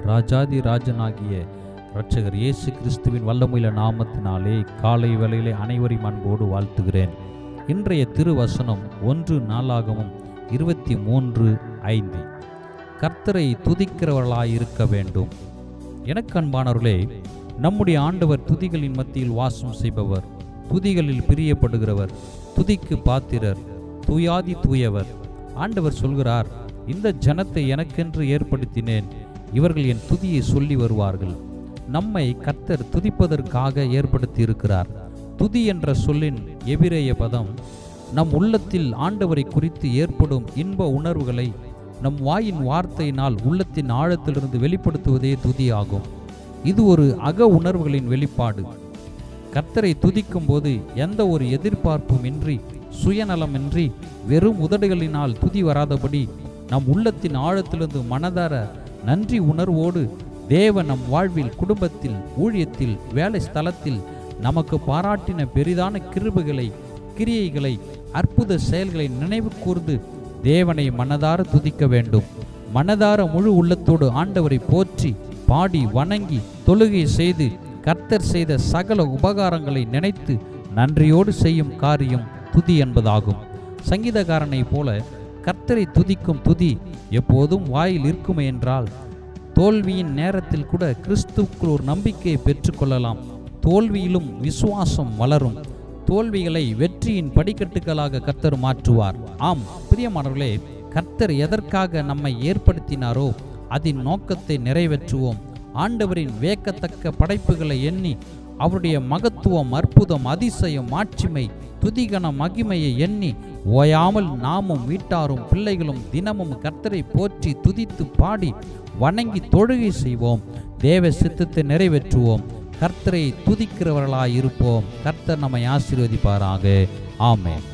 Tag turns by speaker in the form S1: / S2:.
S1: ராஜாதி ராஜனாகிய இரட்சகர் இயேசு கிறிஸ்துவின் வல்லமையுள்ள நாமத்தினாலே காலை வேளையிலே அனைவரையும் அன்போடு வாழ்த்துகிறேன். இன்றைய திருவசனம் 1 நாளாகமம் 23:5. கர்த்தரை துதிக்கிறவர்களாயிருக்க வேண்டும். எனக்கு அன்பானவர்களே, நம்முடைய ஆண்டவர் துதிகளின் மத்தியில் வாசம் செய்பவர், துதிகளில் பிரியப்படுகிறவர், துதிக்கு பாத்திரர், தூயாதி தூயவர். ஆண்டவர் சொல்கிறார், இந்த ஜனத்தை எனக்கென்று ஏற்படுத்தினேன், இவர்கள் என் துதியை சொல்லி வருவார்கள். நம்மை கர்த்தர் துதிப்பதற்காக ஏற்படுத்தி இருக்கிறார். துதி என்ற சொல்லின் எபிரேய பதம் நம் உள்ளத்தில் ஆண்டவரை குறித்து ஏற்படும் இன்ப உணர்வுகளை நம் வாயின் வார்த்தையினால் உள்ளத்தின் ஆழத்திலிருந்து வெளிப்படுத்துவதே துதி ஆகும். இது ஒரு அக உணர்வுகளின் வெளிப்பாடு. கர்த்தரை துதிக்கும் போது எந்த ஒரு எதிர்பார்ப்பும் இன்றி, சுயநலமின்றி, வெறும் உதடுகளினால் துதி வராதபடி நம் உள்ளத்தின் ஆழத்திலிருந்து மனதார நன்றி உணர்வோடு தேவன் நம் வாழ்வில், குடும்பத்தில், ஊழியத்தில், வேலை ஸ்தலத்தில் நமக்கு பாராட்டின பெரிதான கிருபைகளை, கிரியைகளை, அற்புத செயல்களை நினைவு கூர்ந்து தேவனை மனதார துதிக்க வேண்டும். மனதார முழு உள்ளத்தோடு ஆண்டவரை போற்றி பாடி வணங்கி தொழுகை செய்து கர்த்தர் செய்த சகல உபகாரங்களை நினைத்து நன்றியோடு செய்யும் காரியம் துதி என்பதாகும். சங்கீதக்காரனை போல கர்த்தரை துதிக்கும் துதி எப்போதும் வாயில் இருக்குமே என்றால், தோல்வியின் நேரத்தில் கூட கிறிஸ்துவுக்குள் ஒரு நம்பிக்கையை பெற்றுக்கொள்ளலாம். தோல்வியிலும் விசுவாசம் வளரும். தோல்விகளை வெற்றியின் படிக்கட்டுகளாக கர்த்தர் மாற்றுவார். ஆம் பிரியமானவர்களே, கர்த்தர் எதற்காக நம்மை ஏற்படுத்தினாரோ அதன் நோக்கத்தை நிறைவேற்றுவோம். ஆண்டவரின் வியக்கத்தக்க படைப்புகளை எண்ணி அவருடைய மகத்துவம், அற்புதம், அதிசயம், மாட்சிமை, துதிகன மகிமையை எண்ணி ஓயாமல் நாமும் வீட்டாரும் பிள்ளைகளும் தினமும் கர்த்தரை போற்றி துதித்து பாடி வணங்கி தொழுகை செய்வோம். தேவ சித்தத்தை நிறைவேற்றுவோம். கர்த்தரை துதிக்கிறவர்களாய் இருப்போம். கர்த்தர் நம்மை ஆசீர்வதிப்பாராக. ஆமென்.